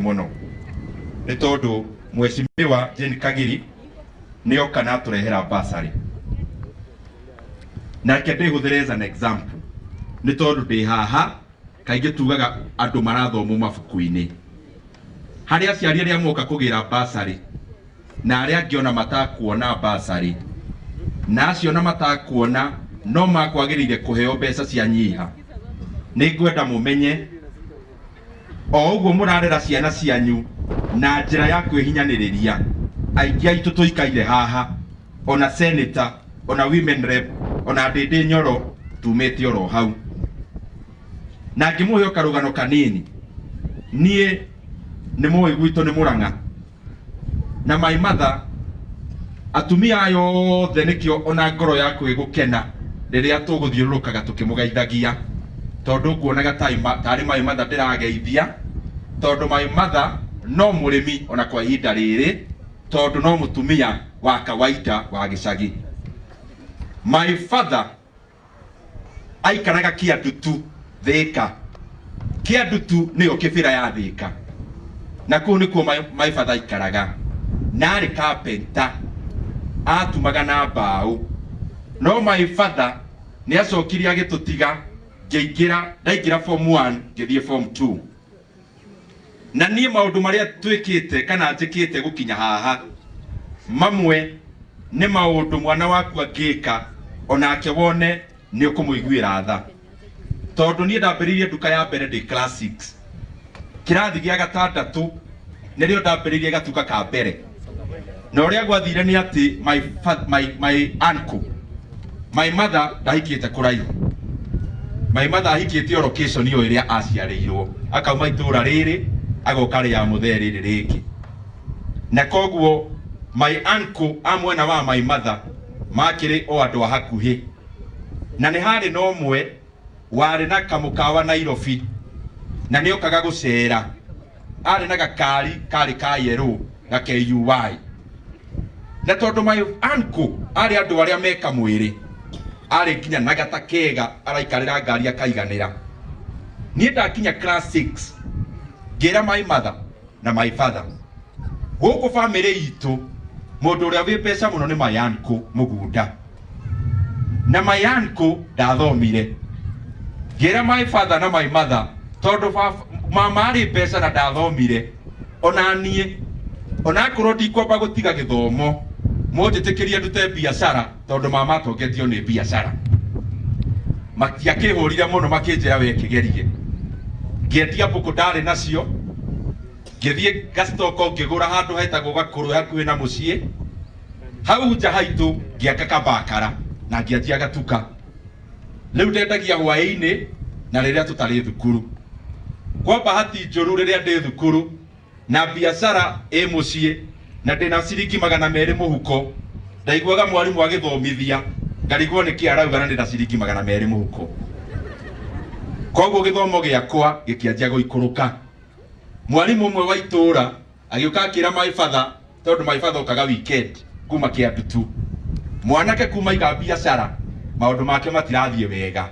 muno ni tondu Mheshimiwa Jane Kagiri ni okana turehera basari na kende huthire as an example ni tondu ndi haha kaingi tugaga andu marathomo mabuku-ini hari aciari aria moka kugira basari na aria angiona matakuona basari na acio na matakuona no makwagirire kuheo mbeca cia nyiha. Ni ngwenda mumenye o uguo murarera ciana cianyu na njira ya kwihinyaniriria, aingi aitu tuikaire haha, ona senator, ona women rep, ona Ndindi Nyoro tumite oro hau na ngimuhe karugano kanini. Nie ni muwi gwitu ni Murang'a na my mother atumia yothe nikio ona ngoro yaku igukena riria tuguthiurukaga tukimugeithagia tondu kuonaga tari my mother ndirageithia tondu my mother no murimi ona kwa ihinda riri tondu no mutumia wa kawaida wa gicagi. My father aikaraga Kiandutu Thika. Kiandutu niyo kibira ya Thika na kuu nikuo my father aikaraga na ari carpenter atumaga na mbao. No my father ni acokirie agitutiga ndaingira form 1 ngithie form 2 na nie maundu maria twikite kana njikite gukinya haha mamwe ni maundu mwana waku angika onake wone ni ukumuiguira tha tondu nie ndambiririe nduka ya mbere ndi class 6 kirathi gia gatandatu nirio ndambiririe gatuka ka mbere na uria gwathire ni ati my uncle my mother ndahikite kuraihu. My mother ahikite o location iyo iria aciarirwo akauma itura riri agoka ria mutheri ririki na koguo my uncle amwena wa my mother makiri o andu hakuhi na ni hari no mwe wari na kamukawa Nairobi na ni okaga gucera ari na gakari ka yero na KUY na tondu my uncle ari andu aria meka mwiri ari kinya na gata kega araikarira ngari akaiganira. Nie ndakinya class 6 ngira my mother na my father guku family itu mundu uria wi pesa muno ni my uncle Mugunda na my uncle ndathomire. Ngira my father na my mother tondu mama ari pesa na ndathomire ona nie ona korwo ndikwamba gutiga githomo mujitikirie ndute biashara tondu mama tongetio ni biashara makiakihurire muno makinjira we kigerie ngiendia mbuku ndari nacio ngithie gastoko ngigura handu hetagwo Gakuru hakuhi na mucii hau nja haitu ngiaka kabakara na ngianjia gatuka riu ndendagia hwaini na riria tutari thukuru. Kwa bahati njuru riria ndi thukuru na biashara e mucii na ndina ciringi 200 muhuko ndaiguaga mwarimu agithomithia ngarigwo niki arauga na ndina ciringi 200 muhuko koguo githomo giakwa gikianjia guikuruka. Mwarimu umwe wa itura agiuka akira my father tondu my father okaga weekend kuma Kiandutu mwanake kuma iga biashara maundu make matirathie wega.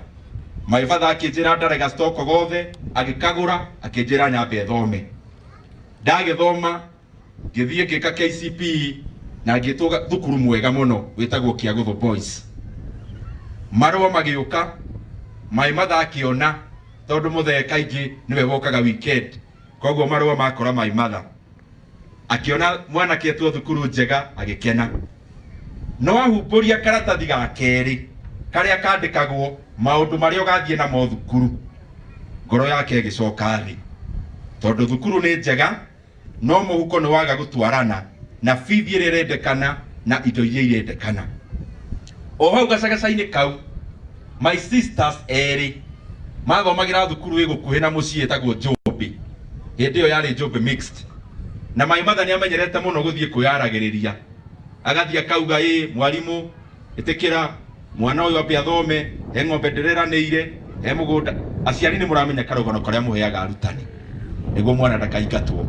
My father akinjira ndarega stoko gothe agikagura akinjira nyambe thome ndagithoma ngithie ngika KCPE na ngituga thukuru mwega muno witagwo Kiaguthu Boys. Marua magiuka my mother akiona tondu muthee kaingi niwe wokaga weekend koguo marua makora my mother akiona mwana ketwo thukuru njega agikena. No ahumburia karatathi ga keri karia kandikagwo maundu maria ugathie na mo thukuru ngoro yake igicoka thi tondu thukuru ni njega no muhuko ni waga gutwarana na fithi iri irendekana na indo iria irendekana. O hau gacagacaini kau my sisters eri mathomagira thukuru igukuhi na mucii etagwo Njumbi. Hindi iyo yari Njumbi mixed na my mother ni amenyerete muno guthie kuyaragiriria agathie akauga mwarimu itikira mwana uyu ambe athome ng'ombe ndireranire mugunda aciari ni muramenya karugano karia muheaga arutani niguo mwana ndakaingatwo.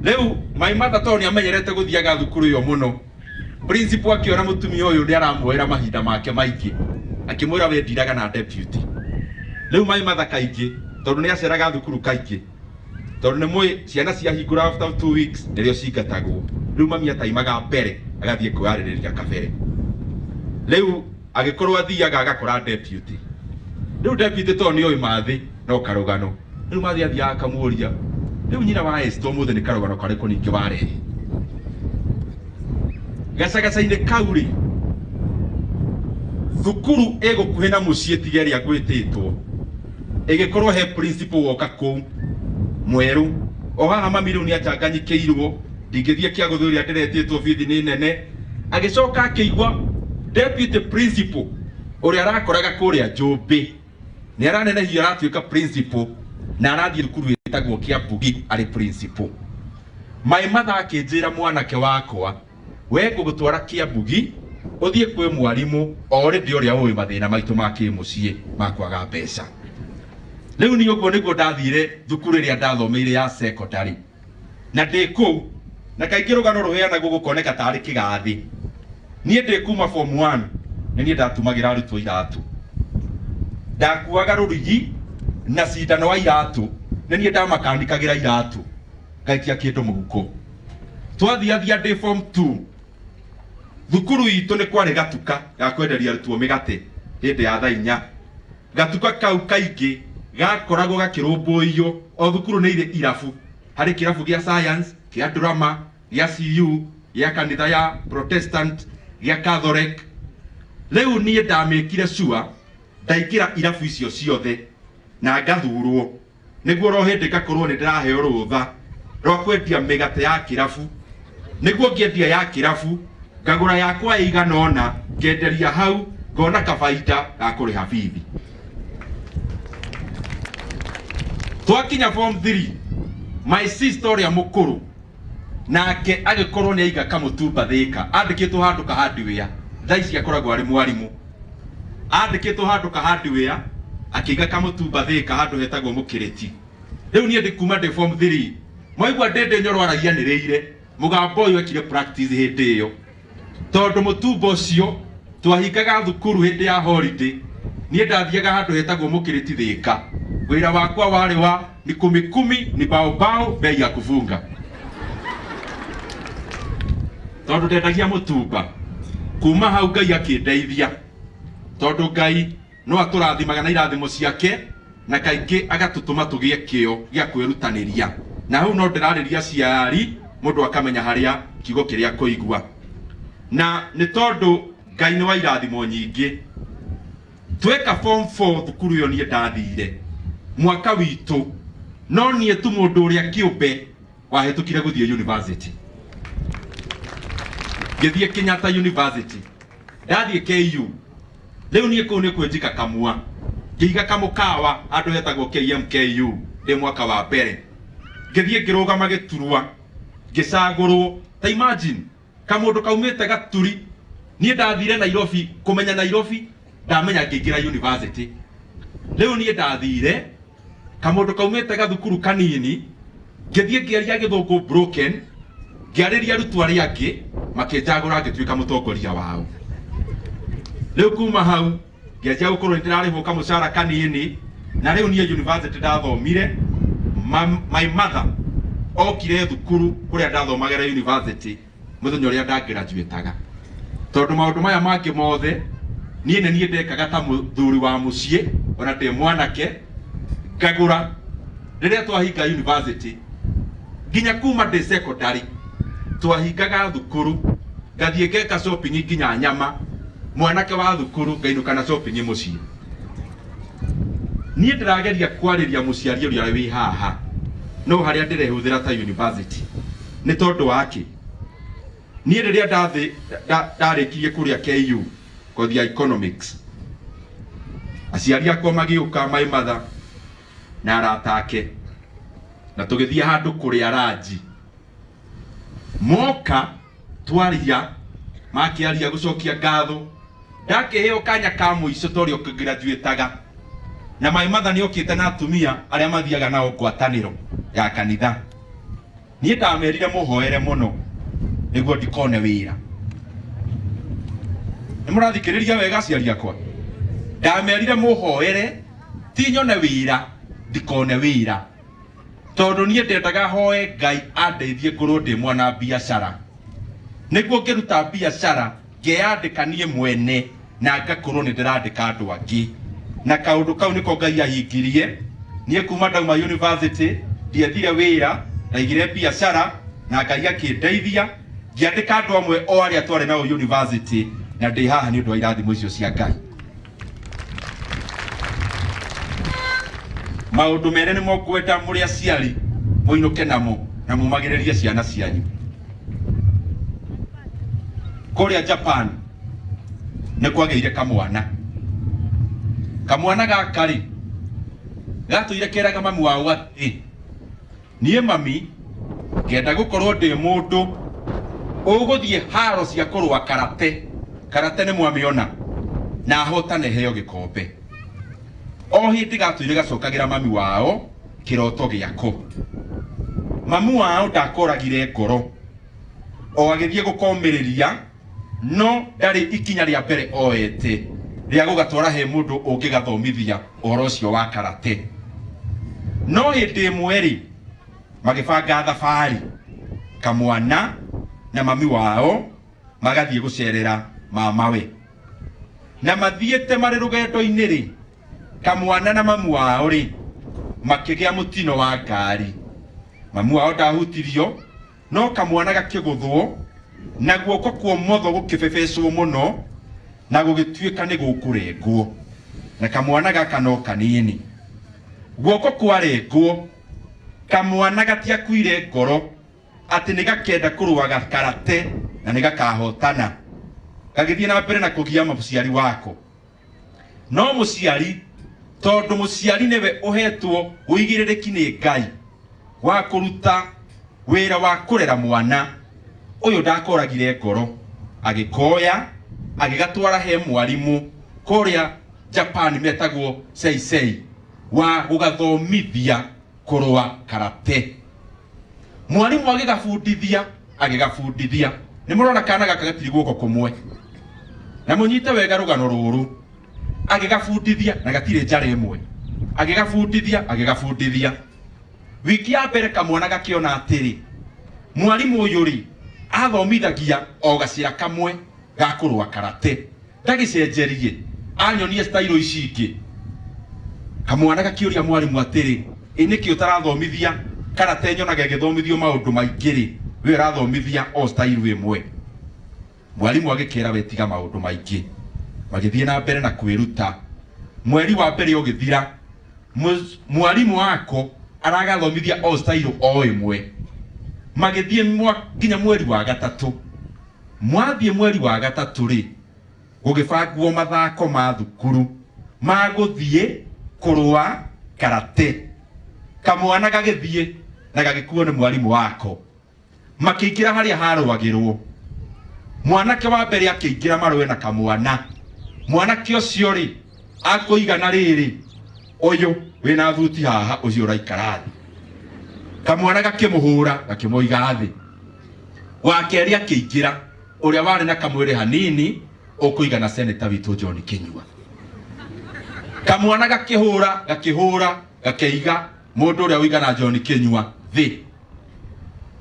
Riu my mother toni amenyerete guthiaga thukuru iyo muno principal akiona mutumia uyu ndi aramuhera mahinda make maingi akimwira we ndiraga na deputy. Riu my mother kaingi tondu ni aceraga thukuru kaingi tondu nĩ mũĩ ciana ciahingũra after 2 weeks nĩrĩo cingatagwo. Rĩu mami ataimaga mbere agathiĩ kwĩharĩrĩria kabere. Rĩu agĩkorwo athiaga agakora deputy. Rĩu deputy to nĩoĩ mathĩ no karũgano. Rĩu mathĩ athiaga akamũria, rĩu nyina wa Esther ũmũthĩ nĩ karũgano karĩkũ ningĩ warehe? Gacagaca-inĩ kau rĩ, thukuru ĩgũkuhĩ na mũciĩ tiga ĩrĩa gwĩtĩtwo ĩgĩkorwo he principal woka kũu mwerũ, o haha mami rĩu nĩachanganyikĩirwo, ndingĩthiĩ kĩagũthĩ ũrĩa ndĩretĩtwo bithi nĩ nene. Agĩcoka akĩigua deputy principal ũrĩa arakoraga kũrĩa Njũmbĩ nĩ aranenehio aratuĩka principal na arathiĩ thukuru ĩtagwo Kĩambugi arĩ principal. My mother akĩnjĩra, mwanake wakwa, we ngũgũtwara Kĩambugi ũthiĩ kwĩ mwarimũ already ũrĩa ũĩ mathĩna maitũ ma kĩmũciĩ ma kwaga mbeca. Rĩu niĩ ũguo nĩguo ndathire thukuru ĩrĩa ndathomeire ya secondary, na ndĩ kũu na kaingĩ rũgano rũheanagwo gũkoneka tarĩ kĩgathĩ. Niĩ ndĩ kuma form 1 nĩ niĩ ndatumagĩra arutwo iratũ, ndakuaga rũrigi na cindano wa iratũ, nĩ niĩ ndamakanikagĩra iratũ ngaikia kĩndũ mũhuko. Twathiathia ndĩ form 2, thukuru itũ nĩ kwarĩ gatuka ga kwenderia arutwo mĩgate hĩndĩ ya thaa 4. Gatuka kau kaingĩ gakoragwo gakĩrũmbũiyo, o thukuru nĩ irĩ irabu, harĩ kĩrabu gĩa science, gĩa drama, gĩa CU, gĩa kanitha ya Protestant, gĩa Catholic. Rĩu niĩ ndamĩkire sure ndaingĩra irabu icio ciothe na ngathurwo, nĩguo ro hĩndĩ ngakorwo nĩ ndĩraheo rũtha rwa kwendia mĩgate ya kĩrabu, nĩguo ngĩendia ya kĩrabu ngagũra yakwa ĩigana ũna, ngenderia hau ngona kabaita ga kũrĩha bithi. Twakinya form 3, my sister ũrĩa mũkũrũ nake agĩkorwo nĩ aiga kamũtumba Thĩka, andĩkĩtwo handũ ka hardware, thaa ici akoragwo arĩ mwarimũ, andĩkĩtwo handũ ka hardware akĩiga kamũtumba Thĩka handũ hetagwo Mũkĩrĩti. Rĩu niĩ ndĩ kuma ndĩ form 3, mwaigua ndĩndĩ nyoro aragianĩrĩire, mũgambo ũyũ ekire practice hĩndĩ ĩyo, tondũ mũtumba ũcio twahingaga thukuru hĩndĩ ya holiday, niĩ ndathiaga handũ hetagwo Mũkĩrĩti Thĩka. Wĩra wakwa warĩ wa ni kumi ni bao bei ya kufunga, tondũ ndendagia mũtumba. Kuma hau Ngai akĩndeithia, tondũ Ngai no atũrathimaga na irathimo ciake, na kaingĩ agatũtũma tũgĩe kĩo gĩa kwĩrutanĩria, na hau no ndĩrarĩria aciari, mũndũ akamenya harĩa kiugo kĩrĩa kũigua. Na nĩ tondũ Ngai nĩ wa irathimo nyingĩ, tweka form 4 thukuru ĩyo niĩ ndathire mwaka witũ, no niĩ tu mũndũ ũrĩa kĩũmbe wahĩtũkire gũthiĩ university. Ngĩthiĩ Kenyatta University, ndathiĩ KU. Rĩu niĩ kũu nĩ kwĩnjika kamua, ngĩiga kamũkawa handũ hetagwo KMKU ndĩ mwaka wa mbere. Ngĩthiĩ ngĩrũgama Gĩturwa, ngĩcagũrwo. Ta imagine kamũndũ kaumĩte Gaturi, niĩ ndathire Nairobi, kũmenya Nairobi ndamenya ngĩingĩra university. Rĩu niĩ ndathire kamũndũ kaumĩte gathukuru kanini, ngĩthiĩ ngĩaria Gĩthũngũ broken, ngĩarĩria arutwo arĩa angĩ makĩnjagũra ngĩtuĩka mũtongoria wao. Rĩu kuma hau ngĩanjia gũkorwo nĩ ndĩrarĩhwo kamũcara kanini, na rĩu niĩ university ndathomire. My mother okire thukuru kũrĩa ndathomagĩra university mũthenya ũrĩa ndagraduataga, tondũ maũndũ maya mangĩ mothe niĩ nĩ niĩ ndekaga ta mũthuri wa mũciĩ, ona ndĩ mwanake ngagũra. Rĩrĩa twahinga university, nginya kuma ndĩ secondary twahingaga thukuru, ngathiĩ ngeka shopping nginya nyama, mwanake wa thukuru ngainũka na shopping mũciĩ. Niĩ ndĩrageria kwarĩria mũciari ũrĩa wĩ haha, no harĩa ndĩrehũthĩra ta university nĩ tondũ wake. Niĩ rĩrĩa ndarĩkirie kũrĩa KU kothi ya economics, aciari akwa magĩũka, my mother na arata ake, na tũgĩthiĩ handũ kũrĩa ranji. Moka twaria, makĩaria gũcokia ngatho, ndakĩheo kanya ka mũico tondũ graduataga, na my mother nĩ okĩte na atumia arĩa mathiaga nao ngwatanĩro ya kanitha. Niĩ ndamerire mũhoere mũno nĩguo ndikone wĩra. Nĩ mũrathikĩrĩria wega aciari akwa? Ndamerire mũhoere ti nyone wĩra, ndikone wĩra. tondu nie ndendaga hoe Ngai andeithie ngorwo ndi mwana biacara niguo ngiruta biacara ngeyandika nie mwene na ngakorwo ni ndirandika andu angi na kaundu kau niko Ngai ahingirie nie kuma ndauma university ndiethire wira ndaigire biacara na Ngai akindeithia ngiandika andu amwe o aria twari nao university na ndi haha ni undu wa irathimo icio cia Ngai. Maundu mere ni mokwenda muri aciari muinuke namo na mumagiririe ciana cianyu. Kuria Japan ni kwageire kamwana gakari gatuire keraga mamu wao ati nie mami ngenda gukorwo ndi mundu uguthie haro cia kurwa karate ni mwamiona na hotane heo gikombe. O hindi gatuire gacokagira mami wao kiroto giako. Mamu wao ndakoragire ngoro o agithie gukomiriria no ndari ikinya ria mbere oete ria gugatwara he mundu ungigathomithia uhoro ucio wa karate. No hindi mweri magibanga thabari kamwana na mami wao magathie gucerera mamawe na mathiete mari rugendo-ini ri kamwana na mamu wao ri makigia mutino wa ngari. Mamu wao ndahutirio no kamwana gakiguthwo na guoko kwa motho gukibebecwo muno na gugituika ni gukurengwo na kamwana gaka no kanini. Guoko kwarengwo kamwana gatiakuire ngoro ati ni gakenda kurwaga karate na ni gakahotana gagithie na mbere na kugia muciari wako. No muciari tondu muciari niwe uhetwo uigiririki ni Ngai wa kuruta wira wa kurera mwana uyu ndakoragire ngoro agikoya agigatwara he mwarimu kuria Japan metagwo Seisei wa gugathomithia kurwa karate. Mwarimu agigafundithia ni murona kana gaka gatiri guoko kumwe na munyite wega rugano ruru agigafundithia na gatire njara imwe agigafundithia wiki ya mbere kamwana gakiona atiri mwarimu uyu ri athomithagia o gacira kamwe gakurwa karate ndagicenjerie anyonie style ici ingi. Kamwana gakiuria mwarimu atiri iniki utarathomithia karate nyonaga igithomithio maundu maingi ri we urathomithia o style imwe. Mwarimu agikira wetiga maundu maingi magithie na mbere na kwiruta. Mweri wa mbere ugithira mwarimu wako aragathomithia o style o imwe magithie nginya mweri wa gatatu. Mwathie mweri wa gatatu ri gugibangwo mathako ma thukuru maguthie kurwa karate. Kamwana gagithie na gagikuo ni mwarimu wako makiingira haria harwagirwo. Mwanake wa mbere akiingira marwe na kamwana. Mwanake ucio ri akuigana riri uyu wina thuti haha ucio uraikara thi. Kamwana gakimuhura gakimoiga thi. Wa keri akiingira uria wari na kamwiri hanini ukuigana seneta witu John Kinyua. Kamwana gakihura gakeiga mundu uria uigana John Kinyua thi.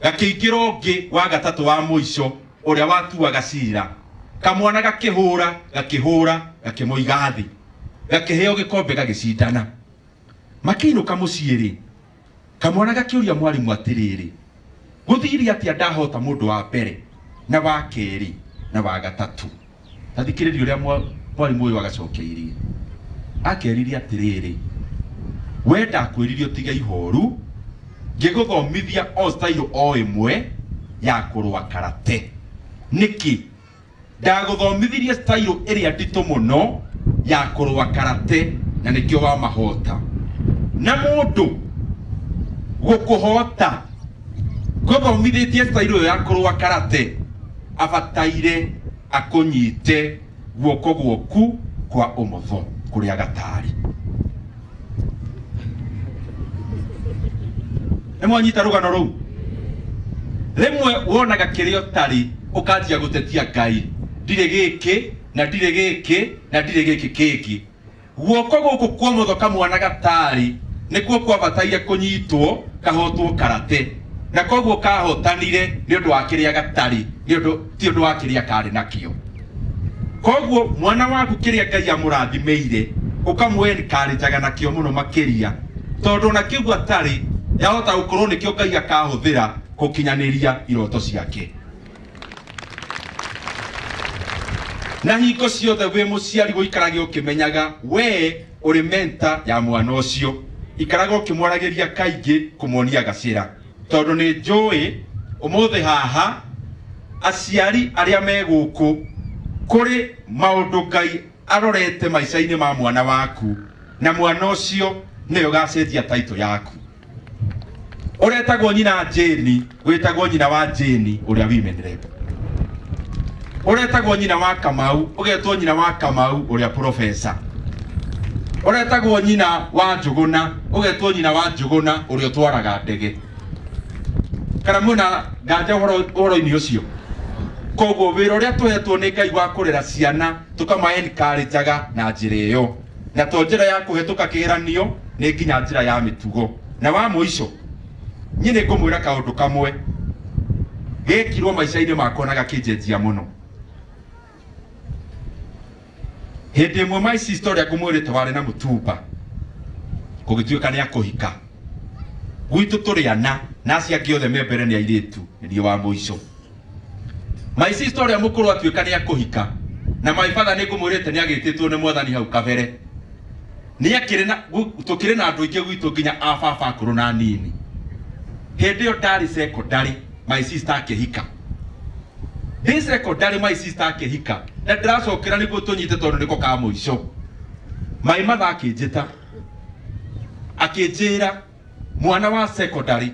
Gakiingira ungi wa gatatu wa muico uria watuaga cira. Kamwana gakihura gakimoiga thi. Gakiheo gikombe gagicindana. Makiinuka muciiri kamwana gakiuria mwarimu atiriri guthiri atia ndahota mundu wa mbere na wa keri na wa gatatu. Tathikiriria uria mwarimu uyu agacokeirie akeririe atiriri we ndakwiririe utiga ihoru ngiguthomithia o style o imwe ya kurwa karate. Niki ndaguthomithirie style iria ndito muno ya kurwa karate na nikio wa mahota na mundu gukuhota guthomithitie style ya kurwa karate abataire akunyite guoko guoku kwa umotho kuria gatari. Emwanyita rugano ruu rimwe wonaga kirio tari ukanjia gutetia Ngai ndire giki na ndire giki na ndire giki kingi. Guoko guku kwa umotho kamwana gatari nikuo kwabataire kunyitwo kahotwo karate na koguo kahotanire ni undu wa kiria gatari ni undu ti undu wa kiria kari nakio. Koguo mwana waku kiria Ngai amũrathimeire ukamwe karijaga nakio muno makiria tondu na kiu atari yahota gukorwo nikio Ngai akahuthira gukinyaniria iroto ciake. Na hingo ciothe wi muciari guikarage ukimenyaga we uri menta ya mwana ucio, ikaraga ukimwaragiria kaingi kumuonia gacira tondu ni njui umuthi haha aciari aria me guku kuri maundu Ngai arorete maica-ini ma mwana waku na mwana ucio niyo gacenjia title yaku. Uretagwo nyina Jane witagwo nyina wa Jane uria wimenere. Uretagwo nyina wa Kamau ugetwo nyina wa Kamau uria professor. Uretagwo nyina wa Njuguna ugetwo nyina wa Njuguna uria twaraga ndege. Kana muna nganja horo-ini ucio. Koguo wira uria tuhetwo ni Ngai wa kurera ciana tukama encourageaga na njira iyo, na to njira ya kuhetuka kigeranio ni nginya njira ya mitugo. Na wa muico nyine ngumwira kaundu kamwe gekirwo maica-ini makwa na gakinjenjia muno. Hindi imwe maici historia ngumwirite wari na mutumba kugituika ni akuhika gwitu turi ana na acia giothe me mbere ni airitu ni wa muico. Maici historia mukuru atuika ni akuhika na my father ni ngumwirite ni agititwo ni mwathani hau kabere ni akire na tukire na andu ingi gwitu nginya ababa akuru na nini. Hindi yo ndari secondary my sister akihika. Ndi secondary my sister akihika na ndiracokera niguo tunyite tondu niko ka muico. My mother akinjita akinjira mwana wa secondary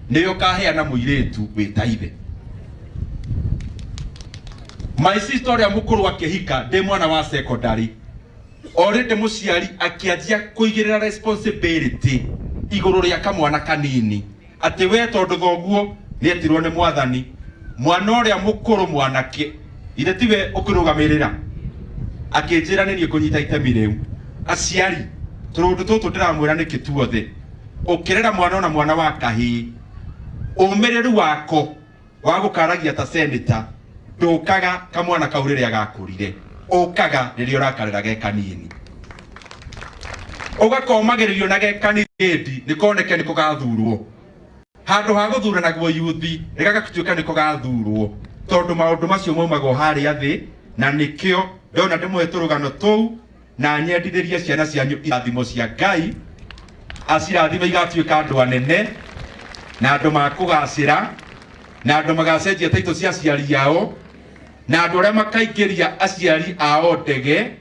niyo kaheana muiretu witaithe. My sister ya mukuru akihika ndi mwana wa secondary already muciari akianjia kuigirira responsibility iguru ria kamwana kanini ati we tondu thoguo ni etirwo ni mwathani mwana uria mukuru mwanake ire tiwe ukirugamirira akinjira ni nie kunyita itemi riu. Aciari turundu tutu ndiramwira ni kituothe ukirera mwana na mwana wa kahii umiriru wako wa gukaragia ta senator ndukaga kamwana kau riria gakurire ukaga riria urakarera ge kanini ugakomagiririo na ge kanini nikoneke niko gathurwo handu ha guthurana guo yuthi rigagatuika niko gathurwo tondu maundu macio maumago haria thi na nikio ndona ndimuhe rugano tou na nyendithirie ciana cianyu irathimo cia Ngai acirathime igatuika andu anene na andu makugacira na andu magacenjia taito cia aciari ao na andu aria makaingiria aciari ao ndege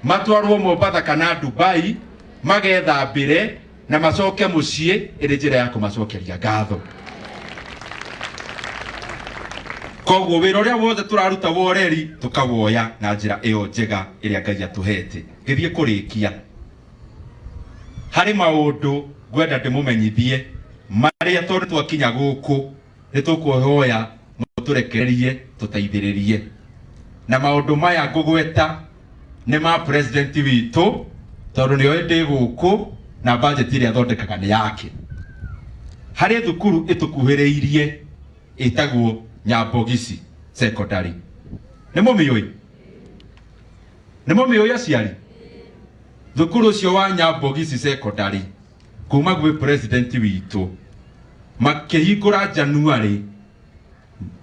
matwarwo Mombasa kana Dubai magethambire na macoke mucii iri njira ya kumacokeria ngatho. Koguo wira uria wothe turaruta woreri tukawoya na njira iyo njega iria Ngai atuhete. Ngithie kurikia hari maundu ngwenda ndimumenyithie maria tondu twakinya guku ni tukuhoya muturekererie tutaithiririe na maundu maya ngugweta ni ma president witu tondu ni oende guku na budget iria thondekaga ni yake. Hari thukuru itukuhiriirie itagwo Nyambogisi secondary ni mumioi aciari thukuru ucio wa Nyambogisi secondary kuma gwe president witu makihingura January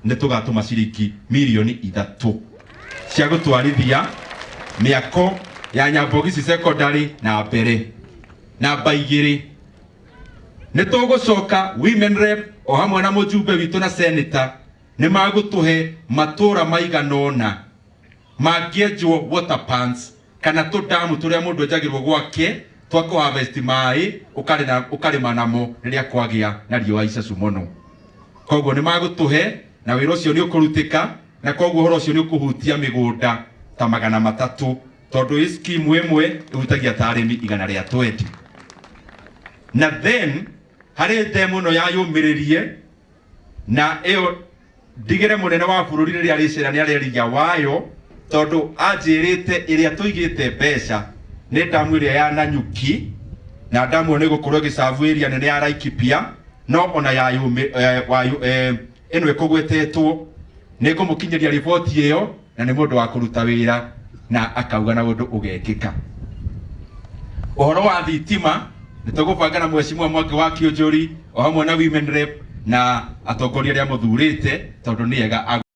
ni tugatuma ciringi milioni 3 cia gutwarithia miako ya Nyambogisi secondary na mbere. Namba 2 ni tugucoka women rep o hamwe na mujumbe witu na senator ni magutuhe matura maiganona mangienjwo water pans kana tudamu turia mundu enjagirwo gwake twa ku harvest mai ukarima namo riria kwagia na riua icecu muno. Koguo ni magutuhe na wira ucio ni ukurutika na koguo horo ucio ni ukuhutia migunda ta 300 tondu scheme imwe ihutagia ta arimi 120. Na then hari demo no yayumiririe na iyo ndigire munene wa bururi riria ricira ni arerigia wayo tondu anjirite iria tuigite mbeca ni damu iria ya Nanyuki na damu ni gukorwo gicavu area nene ya Laikipia no ona ya eno ekugwetetwo ningumukinyiria riboti iyo na ni mundu wa kuruta wira na akauga na undu ugekika. Uhoro wa thitima nitugubanga na Mheshimiwa Mwangi wa Kĩũnjũri o hamwe na Women Rep na atongoria aria muthurite tondu ni ega